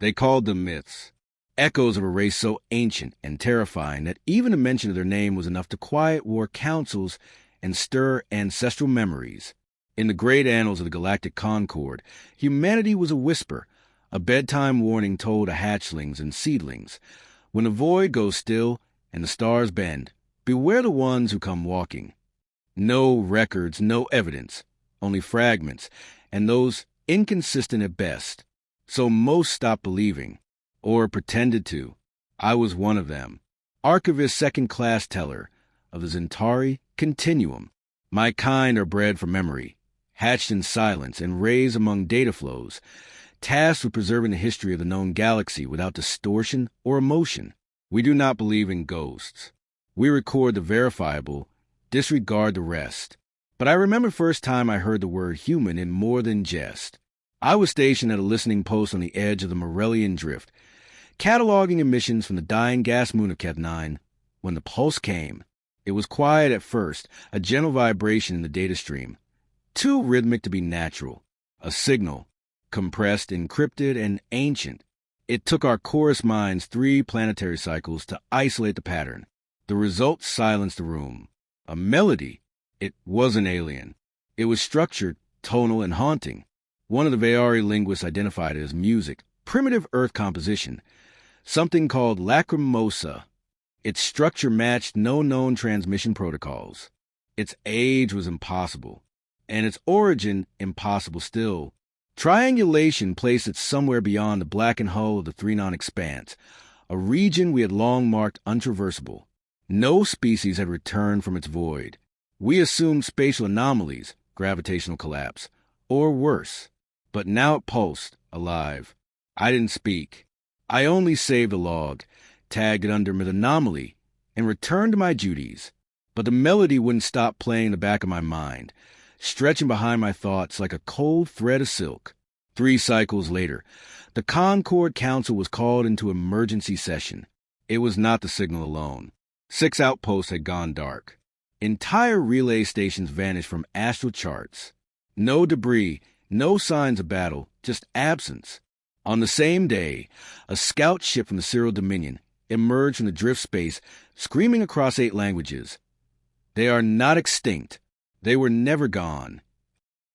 They called them myths, echoes of a race so ancient and terrifying that even the mention of their name was enough to quiet war councils and stir ancestral memories. In the great annals of the galactic concord, humanity was a whisper, a bedtime warning told to hatchlings and seedlings. When the void goes still and the stars bend, beware the ones who come walking. No records, no evidence, only fragments, and those inconsistent at best. So most stopped believing, or pretended to. I was one of them. Archivist second-class teller of the Zentari Continuum. My kind are bred for memory, hatched in silence and raised among data flows, tasked with preserving the history of the known galaxy without distortion or emotion. We do not believe in ghosts. We record the verifiable, disregard the rest. But I remember the first time I heard the word human in more than jest. I was stationed at a listening post on the edge of the Morellian Drift, cataloging emissions from the dying gas moon of Kev-9, when the pulse came. It was quiet at first, a gentle vibration in the data stream, too rhythmic to be natural, a signal, compressed, encrypted, and ancient. It took our chorus minds 3 planetary cycles to isolate the pattern. The result silenced the room. A melody. It wasn't alien. It was structured, tonal, and haunting. One of the Veari linguists identified it as music, primitive earth composition, something called lacrimosa. Its structure matched no known transmission protocols. Its age was impossible, and its origin impossible still. Triangulation placed it somewhere beyond the blackened hull of the Threnon expanse, a region we had long marked untraversable. No species had returned from its void. We assumed spatial anomalies, gravitational collapse, or worse. But now it pulsed, alive. I didn't speak. I only saved a log, tagged it under anomaly, and returned to my duties. But the melody wouldn't stop playing in the back of my mind, stretching behind my thoughts like a cold thread of silk. 3 cycles later, the Concord Council was called into emergency session. It was not the signal alone. 6 outposts had gone dark. Entire relay stations vanished from astral charts. No debris, no signs of battle, just absence. On the same day, a scout ship from the Cyril Dominion emerged from the drift space, screaming across 8 languages. They are not extinct. They were never gone.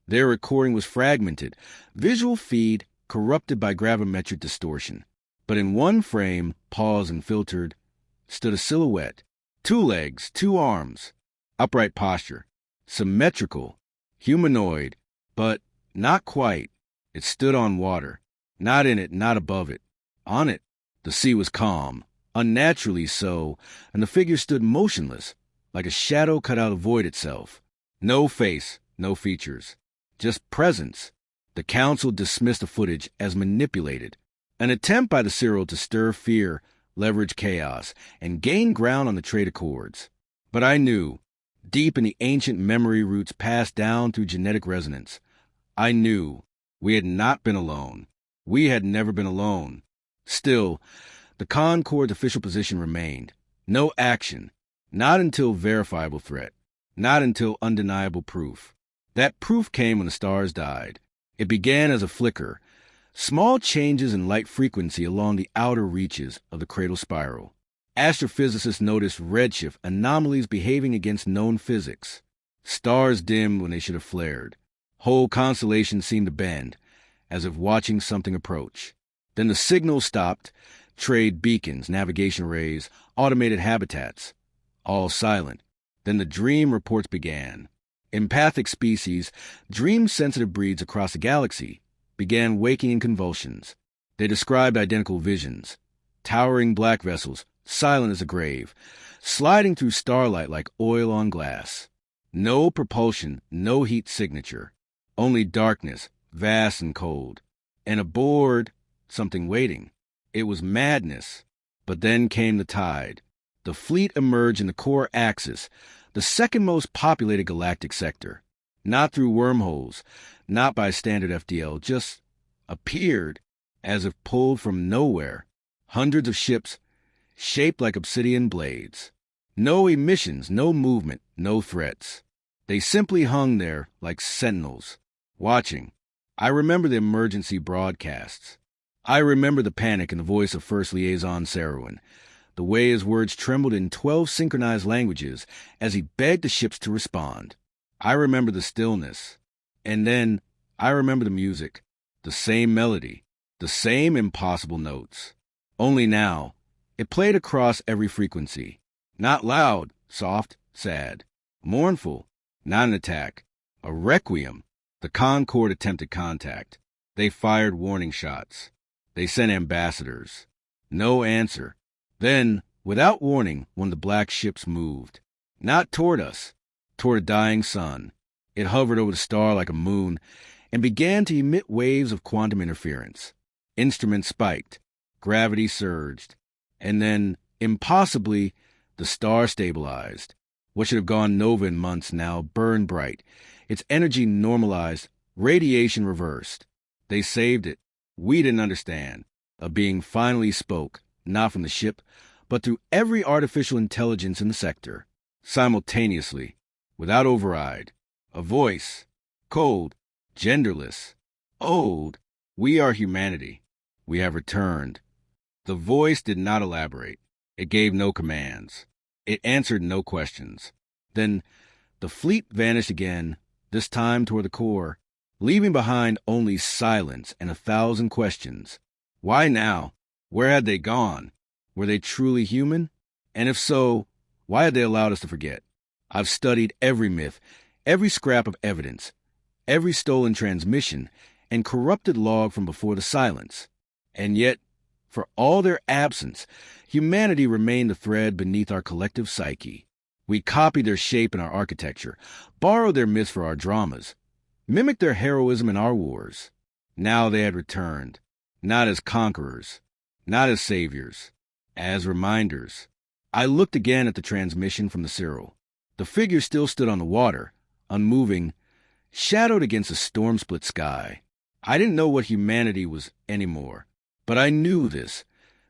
Their recording was fragmented, visual feed corrupted by gravimetric distortion. But in one frame, paused and filtered, stood a silhouette. 2 legs, 2 arms, upright posture, symmetrical, humanoid, but not quite. It stood on water. Not in it, not above it. On it, the sea was calm, unnaturally so, and the figure stood motionless, like a shadow cut out of void itself. No face, no features. Just presence. The council dismissed the footage as manipulated. An attempt by the Cyril to stir fear, leverage chaos, and gain ground on the trade accords. But I knew, deep in the ancient memory roots passed down through genetic resonance, I knew we had not been alone. We had never been alone. Still, the Concord's official position remained. No action. Not until verifiable threat. Not until undeniable proof. That proof came when the stars died. It began as a flicker. Small changes in light frequency along the outer reaches of the cradle spiral. Astrophysicists noticed redshift anomalies behaving against known physics. Stars dimmed when they should have flared. Whole constellations seemed to bend, as if watching something approach. Then the signal stopped, trade beacons, navigation rays, automated habitats, all silent. Then the dream reports began. Empathic species, dream-sensitive breeds across the galaxy, began waking in convulsions. They described identical visions. Towering black vessels, silent as a grave, sliding through starlight like oil on glass. No propulsion, no heat signature. Only darkness, vast and cold. And aboard, something waiting. It was madness. But then came the tide. The fleet emerged in the core axis, the second most populated galactic sector. Not through wormholes, not by standard FDL, just appeared as if pulled from nowhere. Hundreds of ships, shaped like obsidian blades. No emissions, no movement, no threats. They simply hung there like sentinels, watching. I remember the emergency broadcasts. I remember the panic in the voice of First Liaison Sarowin, the way his words trembled in 12 synchronized languages as he begged the ships to respond. I remember the stillness. And then I remember the music, the same melody, the same impossible notes. Only now, it played across every frequency. Not loud, soft, sad. Mournful, not an attack. A requiem. The Concorde attempted contact. They fired warning shots. They sent ambassadors. No answer. Then, without warning, one of the black ships moved. Not toward us, toward a dying sun. It hovered over the star like a moon and began to emit waves of quantum interference. Instruments spiked. Gravity surged. And then, impossibly, the star stabilized. What should have gone nova in months now burned bright. Its energy normalized. Radiation reversed. They saved it. We didn't understand. A being finally spoke, not from the ship, but through every artificial intelligence in the sector, simultaneously, without override. A voice, cold, genderless, old. We are humanity. We have returned. The voice did not elaborate. It gave no commands. It answered no questions. Then the fleet vanished again, this time toward the core, leaving behind only silence and 1,000 questions. Why now? Where had they gone? Were they truly human? And if so, why had they allowed us to forget? I've studied every myth, every scrap of evidence, every stolen transmission, and corrupted log from before the silence. And yet, for all their absence, humanity remained the thread beneath our collective psyche. We copied their shape in our architecture, borrowed their myths for our dramas, mimicked their heroism in our wars. Now they had returned, not as conquerors, not as saviors, as reminders. I looked again at the transmission from the Cyril. The figure still stood on the water, unmoving, shadowed against a storm-split sky. I didn't know what humanity was anymore, but I knew this.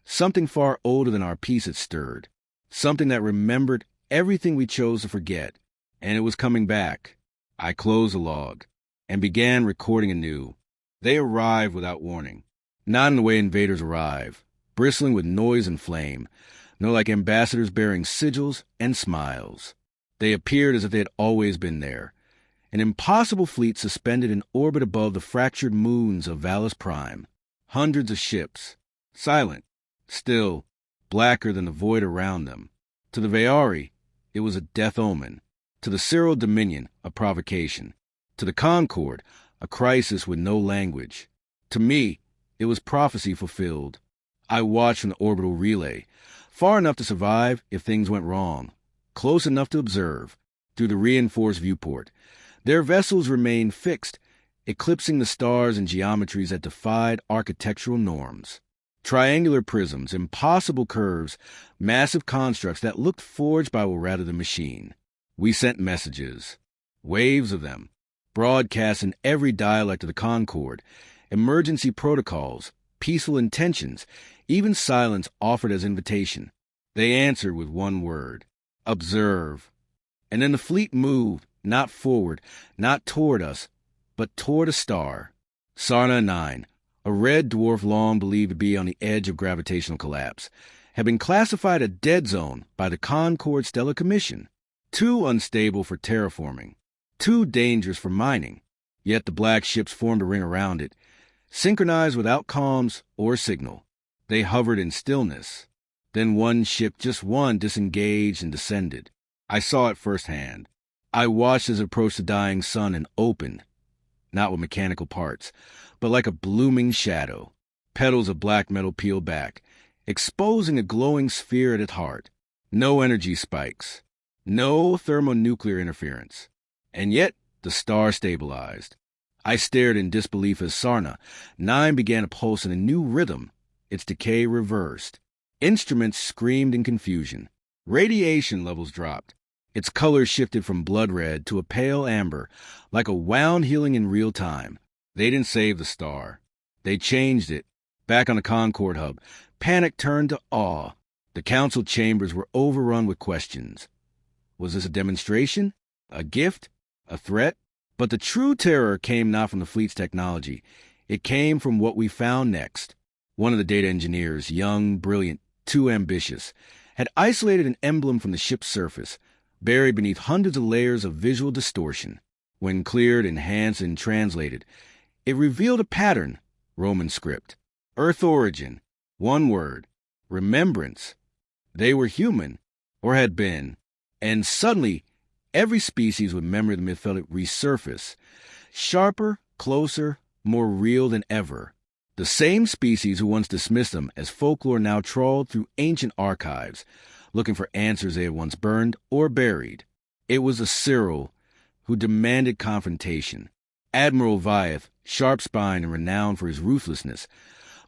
Something far older than our peace had stirred, something that remembered everything we chose to forget, and it was coming back. I closed the log and began recording anew. They arrived without warning, not in the way invaders arrive, bristling with noise and flame, nor like ambassadors bearing sigils and smiles. They appeared as if they had always been there, an impossible fleet suspended in orbit above the fractured moons of Valus Prime. Hundreds of ships, silent, still, blacker than the void around them. To the Veari, it was a death omen. To the Cyril Dominion, a provocation. To the Concorde, a crisis with no language. To me, it was prophecy fulfilled. I watched from the orbital relay, far enough to survive if things went wrong, close enough to observe, through the reinforced viewport. Their vessels remained fixed, eclipsing the stars and geometries that defied architectural norms. Triangular prisms, impossible curves, massive constructs that looked forged by or rather the machine. We sent messages, waves of them, broadcast in every dialect of the Concorde, emergency protocols, peaceful intentions, even silence offered as invitation. They answered with one word, observe. And then the fleet moved, not forward, not toward us, but toward a star. Sarna 9, a red dwarf long believed to be on the edge of gravitational collapse, had been classified a dead zone by the Concorde Stellar Commission, too unstable for terraforming, too dangerous for mining. Yet the black ships formed a ring around it, synchronized without comms or signal. They hovered in stillness. Then one ship, just one, disengaged and descended. I saw it firsthand. I watched as it approached the dying sun and opened, not with mechanical parts, but like a blooming shadow. Petals of black metal peeled back, exposing a glowing sphere at its heart. No energy spikes, no thermonuclear interference. And yet the star stabilized. I stared in disbelief as Sarna 9 began to pulse in a new rhythm. Its decay reversed. Instruments screamed in confusion. Radiation levels dropped. Its color shifted from blood red to a pale amber, like a wound healing in real time. They didn't save the star. They changed it. Back on the Concorde hub, panic turned to awe. The council chambers were overrun with questions. Was this a demonstration? A gift? A threat? But the true terror came not from the fleet's technology. It came from what we found next. One of the data engineers, young, brilliant, too ambitious, had isolated an emblem from the ship's surface, buried beneath hundreds of layers of visual distortion. When cleared, enhanced, and translated, it revealed a pattern, Roman script, Earth origin, one word, remembrance. They were human, or had been, and suddenly every species with memory of the myth felt it resurface, sharper, closer, more real than ever. The same species who once dismissed them as folklore now trawled through ancient archives, looking for answers they had once burned or buried. It was a Cyril who demanded confrontation. Admiral Vyeth, sharp-spined and renowned for his ruthlessness,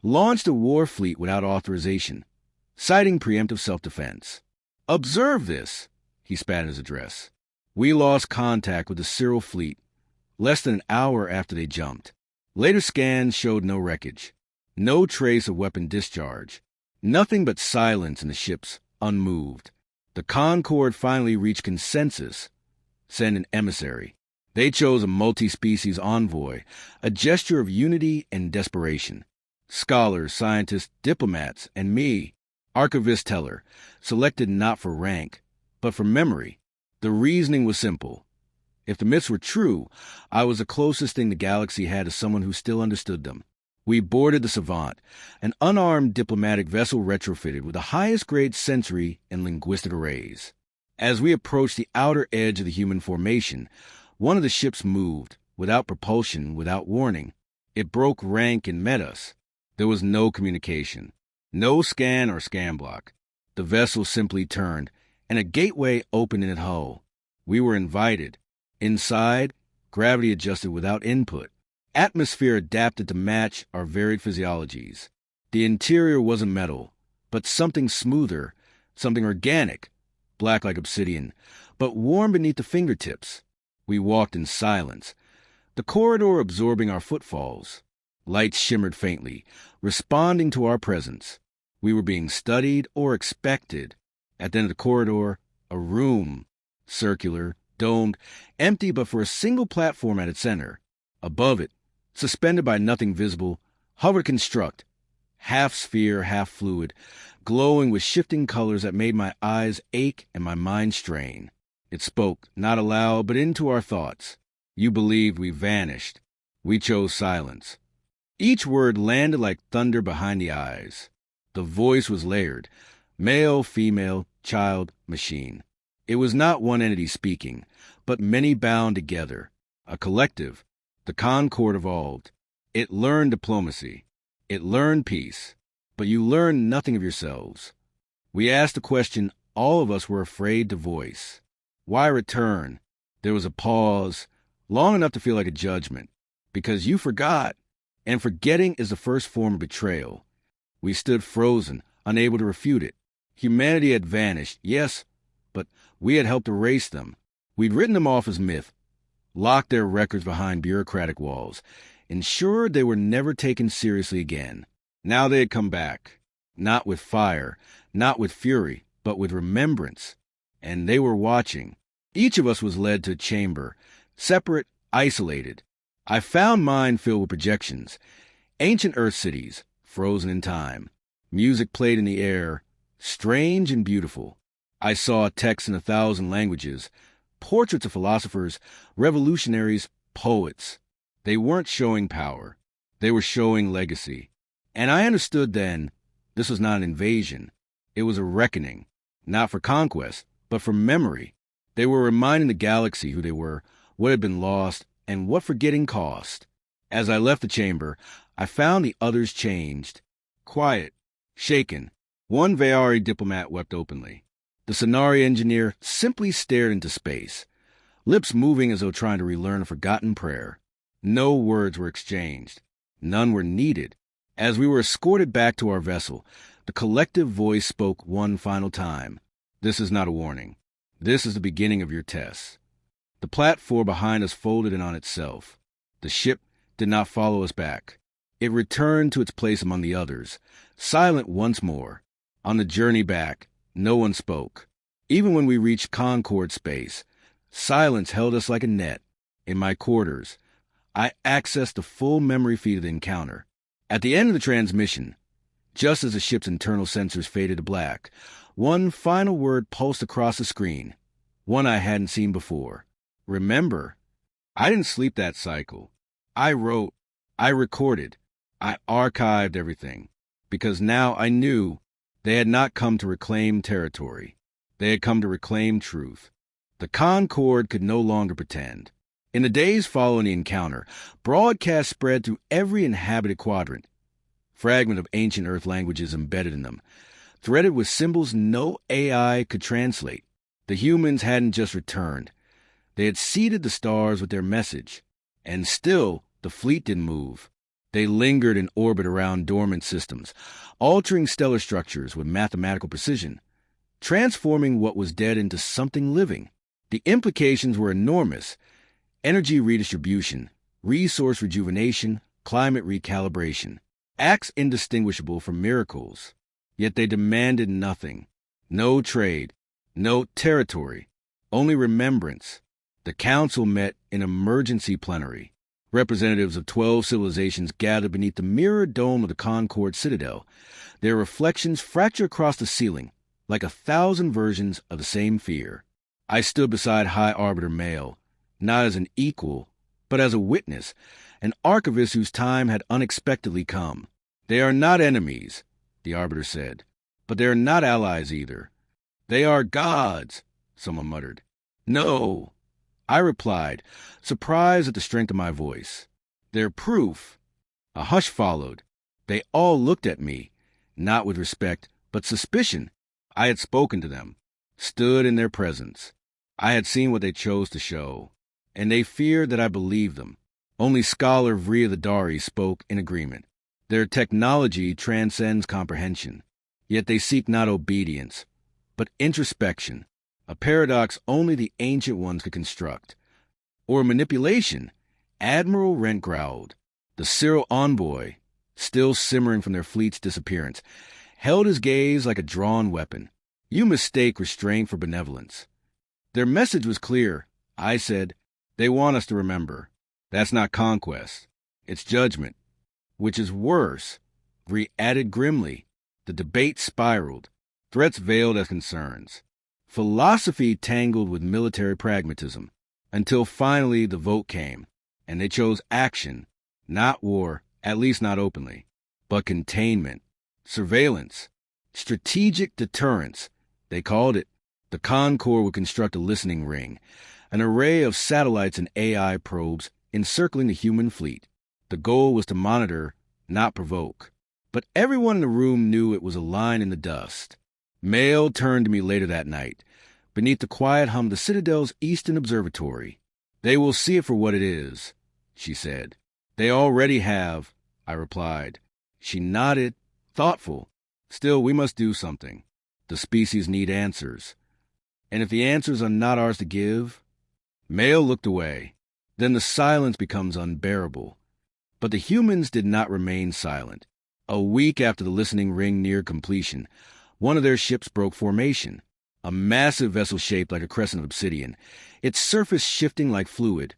launched a war fleet without authorization, citing preemptive self-defense. "Observe this," he spat in his address. We lost contact with the Cyril fleet less than an hour after they jumped. Later scans showed no wreckage, no trace of weapon discharge, nothing but silence in the ships, unmoved. The Concorde finally reached consensus. Send an emissary. They chose a multi-species envoy, a gesture of unity and desperation. Scholars, scientists, diplomats, and me, archivist teller, selected not for rank, but for memory. The reasoning was simple. If the myths were true, I was the closest thing the galaxy had to someone who still understood them. We boarded the Savant, an unarmed diplomatic vessel retrofitted with the highest grade sensory and linguistic arrays. As we approached the outer edge of the human formation, one of the ships moved, without propulsion, without warning. It broke rank and met us. There was no communication, no scan or scan block. The vessel simply turned, and a gateway opened in its hull. We were invited. Inside, gravity adjusted without input. Atmosphere adapted to match our varied physiologies. The interior wasn't metal, but something smoother, something organic, black like obsidian, but warm beneath the fingertips. We walked in silence, the corridor absorbing our footfalls. Lights shimmered faintly, responding to our presence. We were being studied or expected. At the end of the corridor, a room, circular, domed, empty but for a single platform at its center. Above it, suspended by nothing visible, hovered construct, half sphere, half fluid, glowing with shifting colors that made my eyes ache and my mind strain. It spoke, not aloud, but into our thoughts. You believed we vanished. We chose silence. Each word landed like thunder behind the eyes. The voice was layered, male, female, child, machine. It was not one entity speaking, but many bound together. A collective. The Concorde evolved. It learned diplomacy. It learned peace. But you learned nothing of yourselves. We asked a question all of us were afraid to voice. Why return? There was a pause, long enough to feel like a judgment. Because you forgot. And forgetting is the first form of betrayal. We stood frozen, unable to refute it. Humanity had vanished, yes, but we had helped erase them. We'd written them off as myth, locked their records behind bureaucratic walls, ensured they were never taken seriously again. Now they had come back, not with fire, not with fury, but with remembrance. And they were watching. Each of us was led to a chamber, separate, isolated. I found mine filled with projections, ancient Earth cities, frozen in time. Music played in the air, strange and beautiful. I saw texts in 1,000 languages, portraits of philosophers, revolutionaries, poets. They weren't showing power. They were showing legacy. And I understood then, this was not an invasion. It was a reckoning, not for conquest, but for memory. They were reminding the galaxy who they were, what had been lost, and what forgetting cost. As I left the chamber, I found the others changed. Quiet, shaken. One Vaari diplomat wept openly. The Sonari engineer simply stared into space, lips moving as though trying to relearn a forgotten prayer. No words were exchanged. None were needed. As we were escorted back to our vessel, the collective voice spoke one final time. This is not a warning. This is the beginning of your tests. The platform behind us folded in on itself. The ship did not follow us back. It returned to its place among the others, silent once more. On the journey back, no one spoke. Even when we reached Concorde space, silence held us like a net. In my quarters, I accessed the full memory feed of the encounter. At the end of the transmission, Just as the ship's internal sensors faded to black, one final word pulsed across the screen, one I hadn't seen before. Remember. I didn't sleep that cycle. I wrote, I recorded, I archived everything, because now I knew they had not come to reclaim territory. They had come to reclaim truth. The Concord could no longer pretend. In the days following the encounter, broadcasts spread through every inhabited quadrant, fragment of ancient Earth languages embedded in them, threaded with symbols no AI could translate. The humans hadn't just returned. They had seeded the stars with their message, and still the fleet didn't move. They lingered in orbit around dormant systems, altering stellar structures with mathematical precision, transforming what was dead into something living. The implications were enormous: energy redistribution, resource rejuvenation, climate recalibration, acts indistinguishable from miracles. Yet they demanded nothing. No trade, no territory, only remembrance. The council met in emergency plenary. Representatives of 12 civilizations gathered beneath the mirror dome of the Concord Citadel. Their reflections fractured across the ceiling, like 1,000 versions of the same fear. I stood beside High Arbiter Mail, not as an equal, but as a witness, an archivist whose time had unexpectedly come. They are not enemies, the Arbiter said, but they are not allies either. They are gods, someone muttered. No, I replied, surprised at the strength of my voice. They're proof. A hush followed. They all looked at me, not with respect, but suspicion. I had spoken to them, stood in their presence. I had seen what they chose to show, and they feared that I believed them. Only Scholar Vria the Dari spoke in agreement. Their technology transcends comprehension, yet they seek not obedience, but introspection, a paradox only the ancient ones could construct. Or manipulation, Admiral Rent growled. The Cyril envoy, still simmering from their fleet's disappearance, held his gaze like a drawn weapon. You mistake restraint for benevolence. Their message was clear. I said, they want us to remember. That's not conquest. It's judgment. Which is worse, Vree added grimly. The debate spiraled, threats veiled as concerns. Philosophy tangled with military pragmatism, until finally the vote came, and they chose action, not war, at least not openly, but containment, surveillance, strategic deterrence, they called it. The Concord would construct a listening ring, an array of satellites and AI probes encircling the human fleet. The goal was to monitor, not provoke. But everyone in the room knew it was a line in the dust. Mail turned to me later that night, beneath the quiet hum of the Citadel's Eastern Observatory. They will see it for what it is, she said. They already have, I replied. She nodded, thoughtful. Still, we must do something. The species need answers. And if the answers are not ours to give? Mail looked away. Then the silence becomes unbearable. But the humans did not remain silent. A week after the listening ring neared completion, one of their ships broke formation. A massive vessel shaped like a crescent of obsidian, its surface shifting like fluid,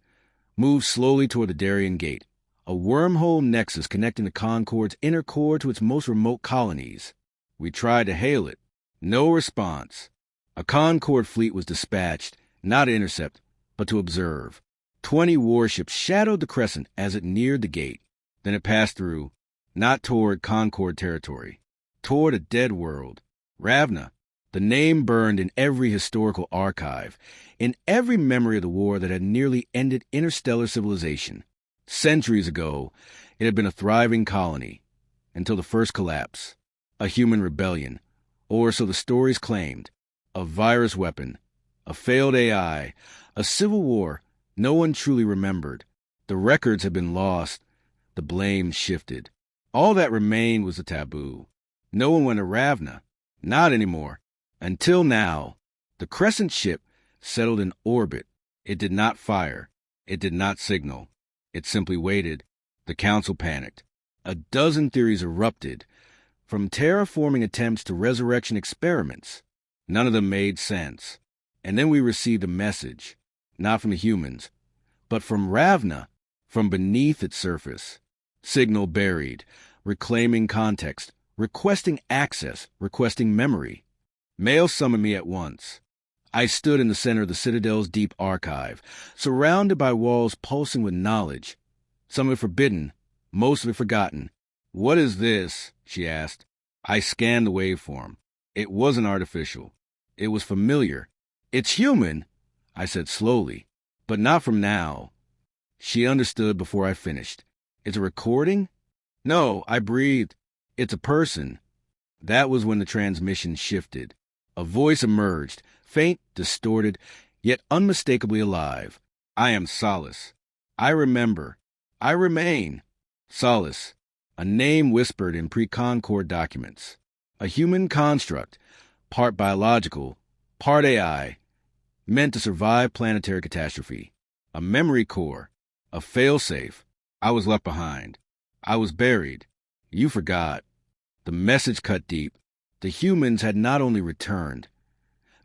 moved slowly toward the Darien Gate, a wormhole nexus connecting the Concord's inner core to its most remote colonies. We tried to hail it. No response. A Concord fleet was dispatched, not to intercept, but to observe. 20 warships shadowed the crescent as it neared the gate. Then it passed through, not toward Concord territory, toward a dead world. Ravna. The name burned in every historical archive, in every memory of the war that had nearly ended interstellar civilization. Centuries ago, it had been a thriving colony, until the first collapse. A human rebellion, or so the stories claimed. A virus weapon, a failed AI, a civil war no one truly remembered. The records had been lost, the blame shifted. All that remained was a taboo. No one went to Ravna, not anymore. Until now, the Crescent ship settled in orbit. It did not fire. It did not signal. It simply waited. The council panicked. A dozen theories erupted, from terraforming attempts to resurrection experiments. None of them made sense. And then we received a message, not from the humans, but from Ravna, from beneath its surface. Signal buried, reclaiming context, requesting access, requesting memory. Mail summoned me at once. I stood in the center of the Citadel's deep archive, surrounded by walls pulsing with knowledge. Some of it forbidden, most of it forgotten. "What is this?" she asked. I scanned the waveform. It wasn't artificial. It was familiar. "It's human," I said slowly, "but not from now." She understood before I finished. "It's a recording?" "No," I breathed. "It's a person." That was when the transmission shifted. A voice emerged, faint, distorted, yet unmistakably alive. "I am Solace. I remember. I remain." Solace, a name whispered in pre-Concord documents. A human construct, part biological, part AI, meant to survive planetary catastrophe. A memory core, a failsafe. I was left behind. I was buried. You forgot. The message cut deep. The humans had not only returned,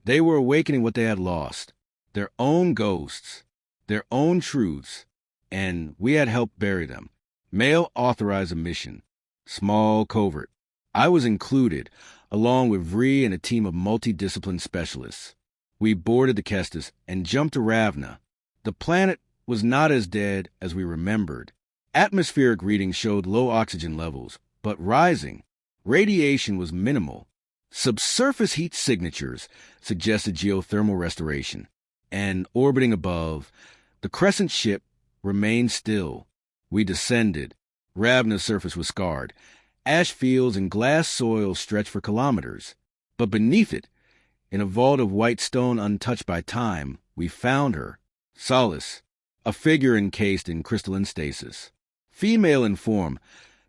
they were awakening what they had lost, their own ghosts, their own truths, and we had helped bury them. Mail authorized a mission, small, covert. I was included, along with Vree and a team of multidisciplined specialists. We boarded the Kestis and jumped to Ravna. The planet was not as dead as we remembered. Atmospheric readings showed low oxygen levels, but rising. Radiation was minimal. Subsurface heat signatures suggested geothermal restoration. And orbiting above, the crescent ship remained still. We descended. Ravna's surface was scarred. Ash fields and glass soil stretched for kilometers. But beneath it, in a vault of white stone untouched by time, we found her. Solace, a figure encased in crystalline stasis. Female in form,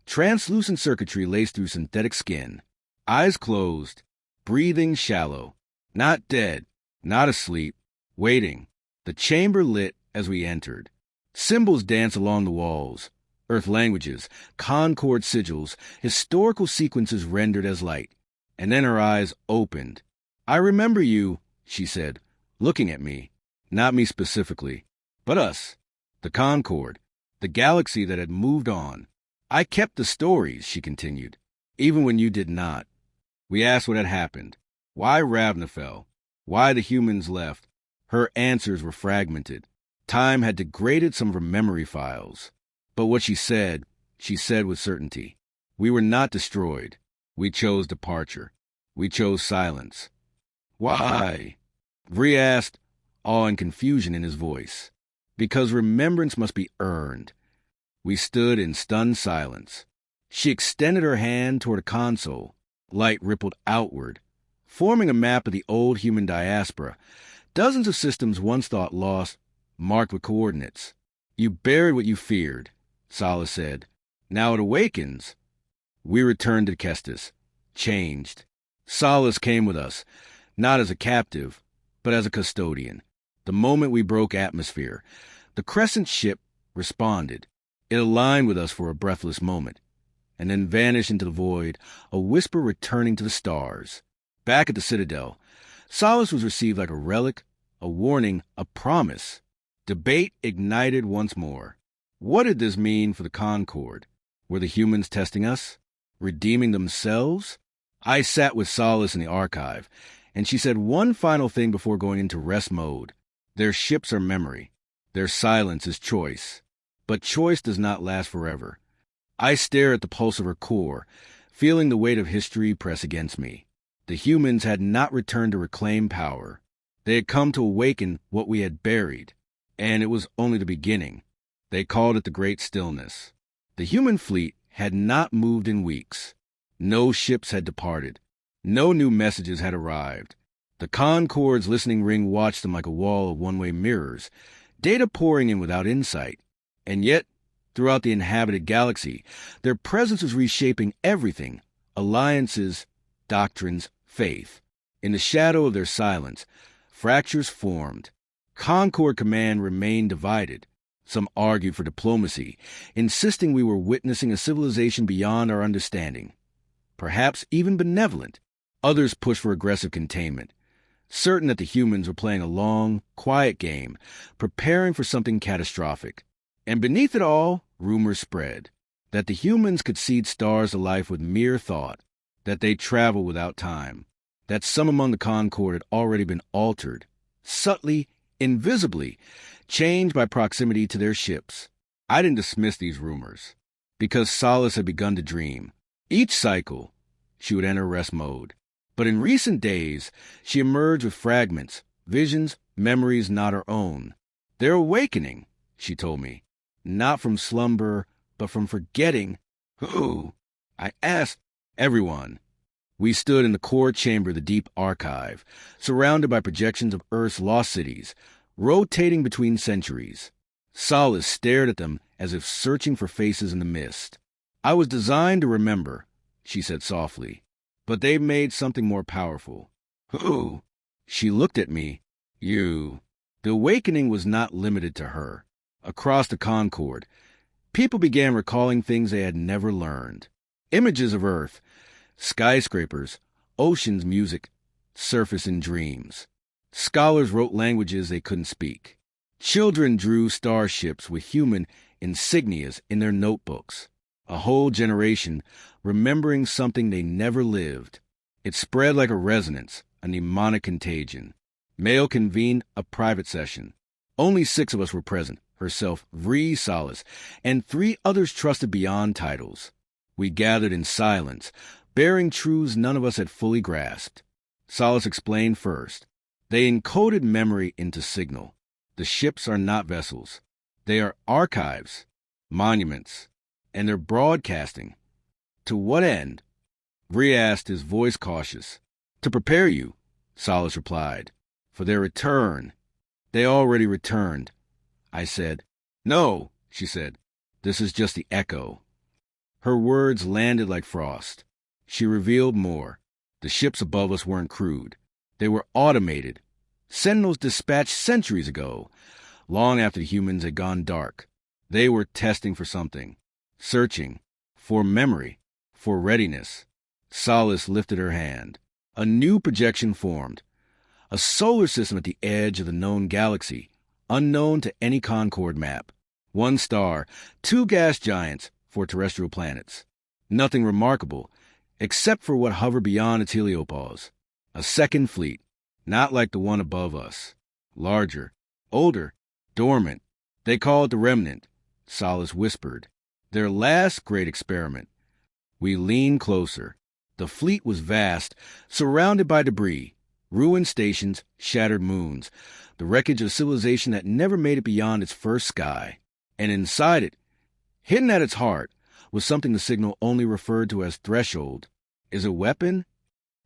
translucent circuitry laced through synthetic skin. Eyes closed, breathing shallow. Not dead, not asleep, waiting. The chamber lit as we entered. Symbols danced along the walls. Earth languages, Concord sigils, historical sequences rendered as light. And then her eyes opened. "I remember you," she said, looking at me. Not me specifically, but us. The Concord. The galaxy that had moved on. "I kept the stories," she continued, "even when you did not." We asked what had happened. Why Ravna fell. Why the humans left. Her answers were fragmented. Time had degraded some of her memory files. But what she said with certainty. We were not destroyed. We chose departure. We chose silence. "Why?" Vree asked, awe and confusion in his voice. "Because remembrance must be earned." We stood in stunned silence. She extended her hand toward a console. Light rippled outward, forming a map of the old human diaspora. Dozens of systems once thought lost, marked with coordinates. "You buried what you feared," Solace said. "Now it awakens." We returned to Kestis, changed. Solace came with us, not as a captive, but as a custodian. The moment we broke atmosphere, the crescent ship responded. It aligned with us for a breathless moment, and then vanished into the void, a whisper returning to the stars. Back at the Citadel, Solace was received like a relic, a warning, a promise. Debate ignited once more. What did this mean for the Concord? Were the humans testing us? Redeeming themselves? I sat with Solace in the archive, and she said one final thing before going into rest mode. Their ships are memory. Their silence is choice. But choice does not last forever. I stare at the pulse of her core, feeling the weight of history press against me. The humans had not returned to reclaim power. They had come to awaken what we had buried. And it was only the beginning. They called it the Great Stillness. The human fleet had not moved in weeks. No ships had departed. No new messages had arrived. The Concord's listening ring watched them like a wall of one-way mirrors, data pouring in without insight. And yet, throughout the inhabited galaxy, their presence was reshaping everything: alliances, doctrines, faith. In the shadow of their silence, fractures formed. Concord Command remained divided. Some argued for diplomacy, insisting we were witnessing a civilization beyond our understanding, perhaps even benevolent. Others pushed for aggressive containment, certain that the humans were playing a long, quiet game, preparing for something catastrophic. And beneath it all, rumors spread that the humans could seed stars alife with mere thought. that they travel without time, that some among the Concorde had already been altered, subtly, invisibly, changed by proximity to their ships. I didn't dismiss these rumors, because Solace had begun to dream. Each cycle, she would enter rest mode. But in recent days, she emerged with fragments, visions, memories not her own. They're awakening, she told me, not from slumber, but from forgetting. Who? I asked. Everyone. We stood in the core chamber of the deep archive, surrounded by projections of Earth's lost cities, rotating between centuries. Solace stared at them as if searching for faces in the mist. I was designed to remember, she said softly, but they made something more powerful. Who? She looked at me. You. The awakening was not limited to her. Across the Concorde, people began recalling things they had never learned. Images of Earth, skyscrapers, oceans, music, surface in dreams. Scholars wrote languages they couldn't speak. Children drew starships with human insignias in their notebooks. A whole generation remembering something they never lived. It spread like a resonance, a mnemonic contagion. Mail convened a private session. Only 6 of us were present, herself, Vree, Solace, and 3 others trusted beyond titles. We gathered in silence, bearing truths none of us had fully grasped. Solace explained first. They encoded memory into signal. The ships are not vessels. They are archives, monuments, and they're broadcasting. To what end? Vree asked, his voice cautious. To prepare you, Solace replied, for their return. They already returned, I said. No, she said. This is just the echo. Her words landed like frost. She revealed more. The ships above us weren't crewed. They were automated. Sentinels dispatched centuries ago, long after the humans had gone dark. They were testing for something, searching, for memory, for readiness. Solace lifted her hand. A new projection formed. A solar system at the edge of the known galaxy, unknown to any Concorde map. 1 star, 2 gas giants, 4 terrestrial planets. Nothing remarkable, except for what hovered beyond its heliopause. A second fleet, not like the one above us. Larger, older, dormant. They call it the Remnant, Solace whispered. Their last great experiment. We leaned closer. The fleet was vast, surrounded by debris, ruined stations, shattered moons, the wreckage of civilization that never made it beyond its first sky. And inside it, hidden at its heart, was something the signal only referred to as threshold. Is it a weapon?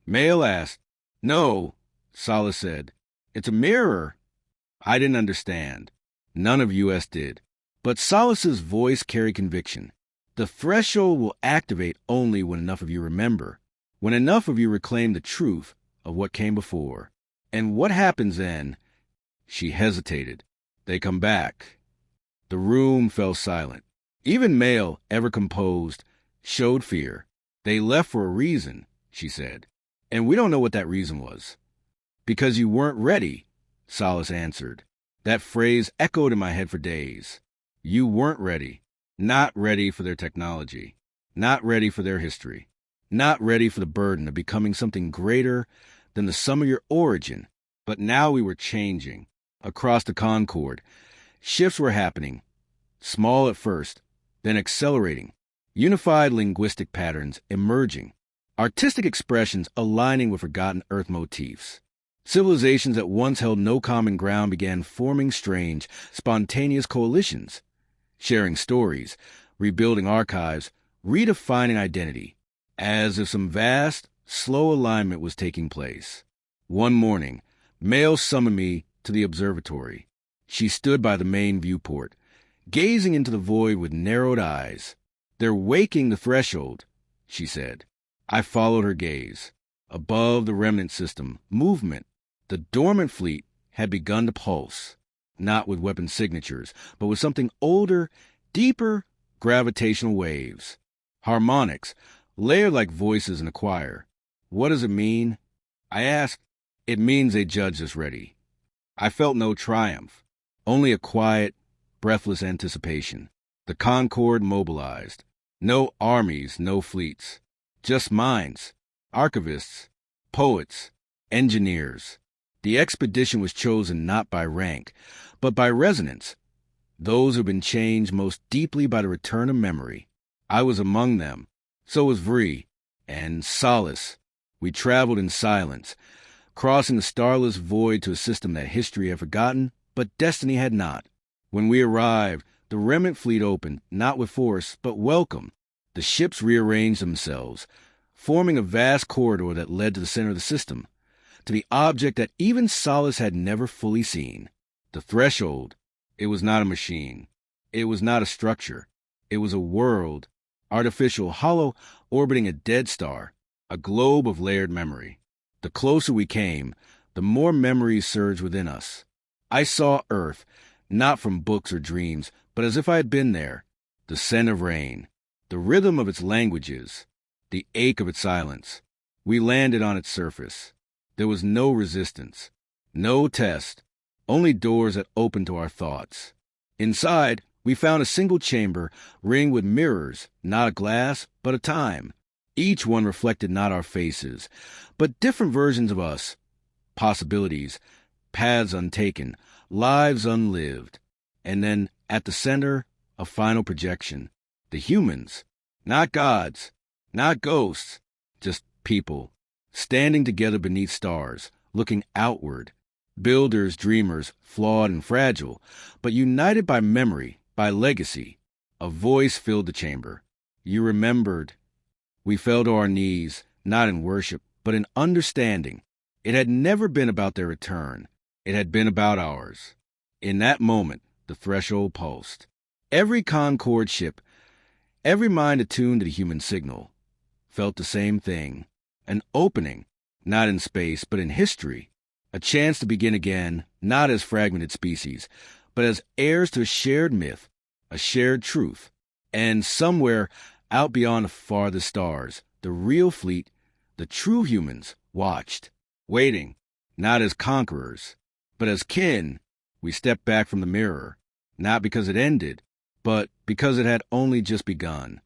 Mail asked. No, Solace said. It's a mirror. I didn't understand. None of us did. But Solace's voice carried conviction. The threshold will activate only when enough of you remember, when enough of you reclaim the truth of what came before. And what happens then? She hesitated. They come back. The room fell silent. Even Mail, ever composed, showed fear. They left for a reason, she said. And we don't know what that reason was. Because you weren't ready, Solace answered. That phrase echoed in my head for days. You weren't ready. Not ready for their technology. Not ready for their history. Not ready for the burden of becoming something greater than the sum of your origin. But now we were changing. Across the Concorde, shifts were happening. Small at first, then accelerating. Unified linguistic patterns emerging. Artistic expressions aligning with forgotten Earth motifs. Civilizations that once held no common ground began forming strange, spontaneous coalitions, sharing stories, rebuilding archives, redefining identity, as if some vast, slow alignment was taking place. One morning, Mail summoned me to the observatory. She stood by the main viewport, gazing into the void with narrowed eyes. They're waking the threshold, she said. I followed her gaze. Above the remnant system, movement. The dormant fleet had begun to pulse, not with weapon signatures, but with something older, deeper, gravitational waves. Harmonics, layered like voices in a choir. What does it mean? I asked. It means they judged us ready. I felt no triumph, only a quiet, breathless anticipation. The Concorde mobilized. No armies, no fleets. Just minds, archivists, poets, engineers. The expedition was chosen not by rank, but by resonance, those who have been changed most deeply by the return of memory. I was among them. So was Vree and Solace. We traveled in silence, crossing the starless void to a system that history had forgotten, but destiny had not. When we arrived, the remnant fleet opened, not with force, but welcome. The ships rearranged themselves, forming a vast corridor that led to the center of the system, to the object that even Solace had never fully seen. The threshold. It was not a machine. It was not a structure. It was a world, artificial, hollow, orbiting a dead star, a globe of layered memory. The closer we came, the more memories surged within us. I saw Earth, not from books or dreams, but as if I had been there. The scent of rain, the rhythm of its languages, the ache of its silence. We landed on its surface. There was no resistance, no test, only doors that opened to our thoughts. Inside, we found a single chamber ringed with mirrors, not a glass, but a time. Each one reflected not our faces, but different versions of us, possibilities, paths untaken, lives unlived. And then, at the center, a final projection. The humans, not gods, not ghosts, just people, standing together beneath stars, looking outward. Builders, dreamers, flawed and fragile, but united by memory, by legacy. A voice filled the chamber. You remembered. We fell to our knees, not in worship, but in understanding. It had never been about their return. It had been about ours. In that moment, the threshold pulsed. Every Concorde ship, every mind attuned to the human signal, felt the same thing. An opening, not in space, but in history. A chance to begin again, not as fragmented species, but as heirs to a shared myth, a shared truth. And somewhere out beyond the farthest stars, the real fleet, the true humans, watched, waiting, not as conquerors, but as kin. We stepped back from the mirror, not because it ended, but because it had only just begun.